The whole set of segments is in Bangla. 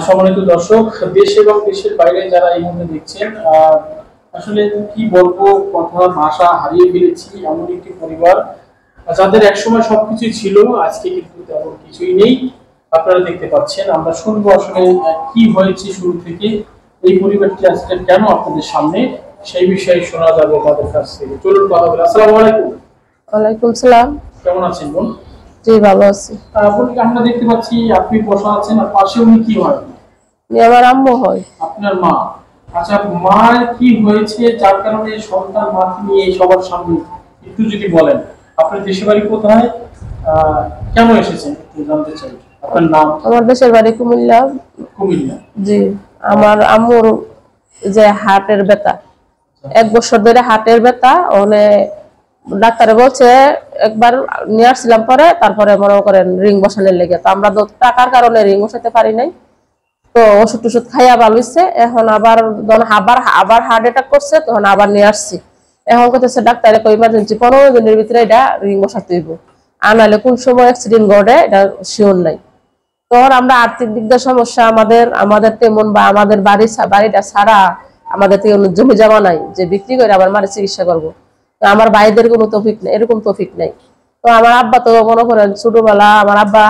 সম্মানিত দর্শক, দেশ এবং দেশের বাইরে যারা এই মুহূর্তে দেখছেন, আসলে কি বলবো, কথা ভাষা হারিয়ে ফেলেছি। এমন একটি পরিবার যাদের একসময় সবকিছু ছিল, আজকে কিন্তু তেমন কিছুই নেই। আপনারা দেখতে পাচ্ছেন। আমরা শুনবো আসলে কি হয়েছে শুরু থেকে, এই পরিবারটি আজকে কেন আপনাদের সামনে, সেই বিষয়ে শোনা যাবে তাদের কাছ থেকে। চলুন কথা বলি। আসসালামু আলাইকুম। ওয়ালাইকুম সালাম। কেমন আছেন বোন? জি, ভালো আছি। আমরা দেখতে পাচ্ছি আপনি বসা আছেন, আর পাশে উনি কি হয়? আমার আম্মু হয়। আপনার মা। আচ্ছা, মার কি হয়েছে যার কারণে সন্তান মাকে নিয়ে সবার সামনে, একটু যদি বলেন। আপনার দেশের বাড়ি কোথায়, কেন এসেছেন একটু জানতে চাই। আপনার নাম? আমার দেশের বাড়ি কুমিল্লা। কুমিল্লা। জি। আমার আম্মুর যে হার্টের ব্যথা, 1 বছর ধরে হার্টের ব্যথা। ওনে ডাক্তারে বলছে, একবার নিয়ে আসছিলাম, পরে তারপরে মনে করেন রিং বসানোর লেগে। তো আমরা তো টাকার কারণে রিং বসাতে পারি নাই। তো ওষুধ টষুধ খাইয়া ভালো হচ্ছে। এখন আবার যখন আবার হার্ট অ্যাটাক করছে, তখন আবার নিয়ে আসছি। এখন করতেছে ডাক্তারে ইমার্জেন্সি 15 দিনের ভিতরে এটা রিং বসাতে হইব, আর নাহলে কোন সময় অ্যাক্সিডেন্ট ঘটে এটা শিওর নাই। তখন আমরা আর্থিক দিক দিয়ে সমস্যা, আমাদের তেমন, বা আমাদের বাড়িটা ছাড়া আমাদের জমি জমা নাই যে বিক্রি করে আবার মারে চিকিৎসা করবো। তো আমার ভাইদের কোনো তৌফিক নেই, এরকম তৌফিক নেই। তো আমার আব্বা তো মনে করেন ছোটবেলা আমার আব্বা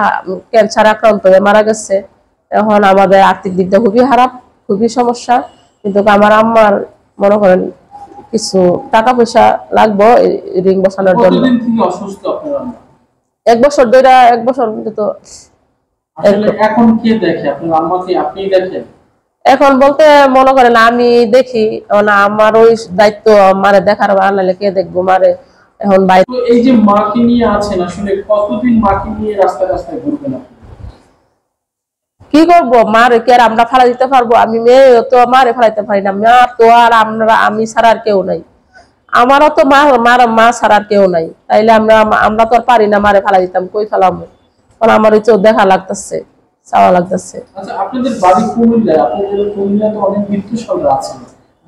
ক্যান্সার আক্রান্ত হয়ে মারা গেছে। এখন আমাদের আর্থিক দিকটা খুবই খারাপ, খুবই সমস্যা। কিন্তু আমার আম্মার মনে করেন কিছু টাকা পয়সা লাগবে রিং বসানোর জন্য। কতদিন থেকে অসুস্থ আপনার আম্মা? 1 বছর ধরে, 1 বছর তো। আসলে এখন কে দেখে আপনার আম্মাকে? আপনিই দেখেন? এখন বলতে মনে করেন আমি দেখি, আমার ওই দায়িত্ব মারে দেখার, আনালে কে দেখবো মারে। এখন বাইরে এই যে মাকে নিয়ে আছেন, আসলে কতদিন মাকে নিয়ে রাস্তায় রাস্তায় ঘুরবেন আপনি? কি করবো, মারে কি আর আমরা ফেলা দিতে পারবো? আমি মেয়ে তো মারে ফেলাইতে পারি না। মা তো আর আমি ছাড়া আর কেউ নাই। আমারও তো মা ছাড়া আর কেউ নাই। তাইলে আমরা তো আর পারি না মারে ফেলা দিতাম, কই ফেলামো? কারণ আমার ওই চোখ দেখা লাগতেছে, চাওয়া লাগতেছে। আচ্ছা, আপনাদের বাড়ি কুমিল্লায়, আপনাদের কুমিল্লায় তো অনেক মৃত্যুশল্য আছেন,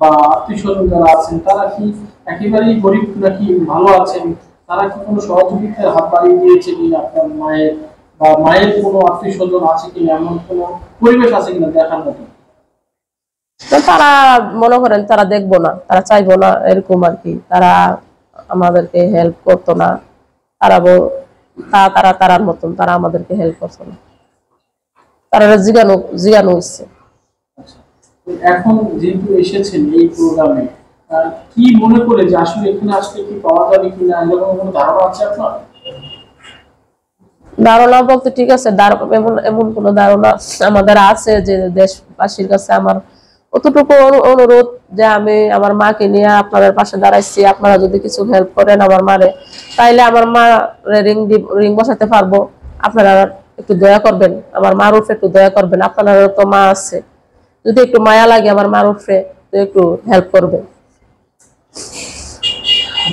বা আত্মীয় স্বজন যারা আছেন, তারা কি একেবারেই গরিব নাকি ভালো আছেন? তারা কি কোনো সহযোগিতার হাত বাড়িয়ে দিয়েছে কিনা আপনার মায়ের, বা মায়ের কোনো আত্মীয় স্বজন আছে কিনা, এমন কোনো পরিবেশ আছে কিনা দেখার মতো? তো তারা মনে করেন তারা দেখবো না, তারা চাইবো না, এরকম আর কি। তারা আমাদেরকে হেল্প করতো না। তারা তারার মতন তারা আমাদেরকে হেল্প করতো না। তারা জিগানো হচ্ছে। আচ্ছা, তো এখন যেহেতু এসেছেন এই প্রোগ্রামে, কি মনে করে যে আসলে এখানে আসলে কি পাওয়া যাবে কিনা, এরকম কোনো ধারণা আছে আপনার? ধারণা বলতে ঠিক আছে, এমন কোন ধারণা আমাদের আছে যে দেশবাসীর কাছে আমার অতটুকু অনুরোধ যে আমি আমার মাকে নিয়ে আপনাদের পাশে দাঁড়াইছি। আপনারা যদি কিছু হেল্প করেন আমার মারে, তাইলে আমার মা রিং বসাতে পারবো। আপনারা একটু দয়া করবেন, আমার মার উপরে একটু দয়া করবেন। আপনারা তো মা আছে, যদি একটু মায়া লাগে আমার মার উপরে, তো একটু হেল্প করবেন।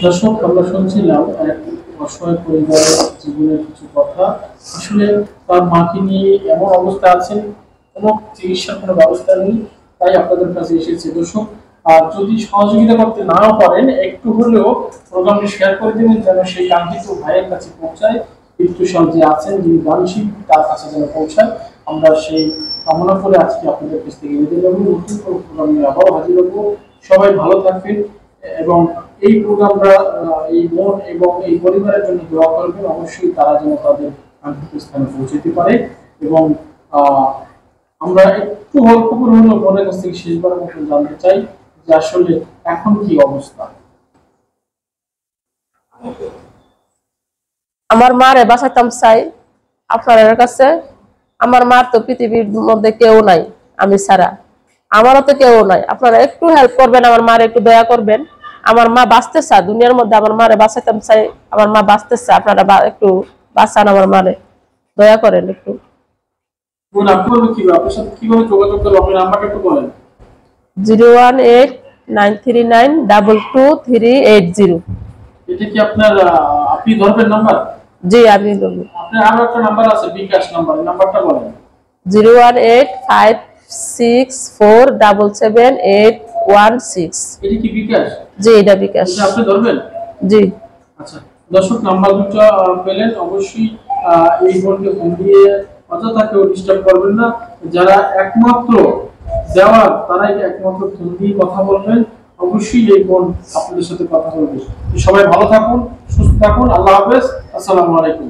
দর্শক, আমরা শুনছিলাম এক অসহায় পরিবারের জীবনের কিছু কথা। আসলে তার মাকে নিয়ে এমন অবস্থা আছেন, কোনো চিকিৎসার কোনো ব্যবস্থা নেই, তাই আপনাদের কাছে এসেছে। দর্শক, আর যদি সহযোগিতা করতে নাও পারেন, একটু হলেও প্রোগ্রামটি শেয়ার করে দেবেন, যেন সেই কাঙ্ক্ষিত ভাইয়ের কাছে পৌঁছায়। মৃত্যুশাল যে আছেন, যিনি দানশীল, তার কাছে যেন পৌঁছায়। আমরা সেই কামনা করে আজকে আপনাদের কাছ থেকে বিদায় নেব। নতুন কোনো প্রোগ্রাম নিয়ে আবারও হাজির হবো। সবাই ভালো থাকবেন, এবং এই প্রোগ্রামটা এই মন এবং এই পরিবারের জন্য দোয়া করবেন। অবশ্যই তারা যেন তাদের কাঙ্ক্ষিত স্থানে পৌঁছতে পারে। এবং আমরা একটু অল্প করে হলেও মনের কাছ থেকে শেষবার মতো জানতে চাই যে আসলে এখন কি অবস্থা। আমার মারে বাঁচাতাম চাই আপনার কাছে। আমার মার তো পৃথিবীর মধ্যে কেউ নাই আমি ছাড়া, আমারও তো কেউ নাই। আপনারা একটু হেল্প করবেন, আমার মারে একটু দয়া করবেন। আমার মা বাঁচতে চায় দুনিয়ার মধ্যে, আমার মারে বাঁচাতাম চাই। আমার মা বাঁচতে চায়, আপনারা একটু বাঁচান আমার মারে, দয়া করেন একটু। আপনার সাথে কিভাবে যোগাযোগ করবো? আপনার নাম্বারটা একটু বলেন। 01893922380। এটা কি আপনার, আপনি ধরবেন নাম্বার? জি, আমি বলবো। আপনার আরো একটা নাম্বার আছে, বিকাশ নাম্বার, নাম্বারটা বলেন। 01856477816। এটা কি বিকাশ? জি, এটা বিকাশ। আপনি ধরবেন? জি। আচ্ছা দর্শক, নাম্বার দুটো পেলেন। অবশ্যই এই বোনকে ফোন দিয়ে অযথা কেউ ডিস্টার্ব করবেন না। যারা একমাত্র দেওয়ার তারাই একমাত্র ফোন দিয়ে কথা বলবেন। অবশ্যই এই বোন আপনাদের সাথে কথা বলবে। সবাই ভালো থাকুন, সুস্থ থাকুন। আল্লাহ হাফেজ। আসসালামু আলাইকুম।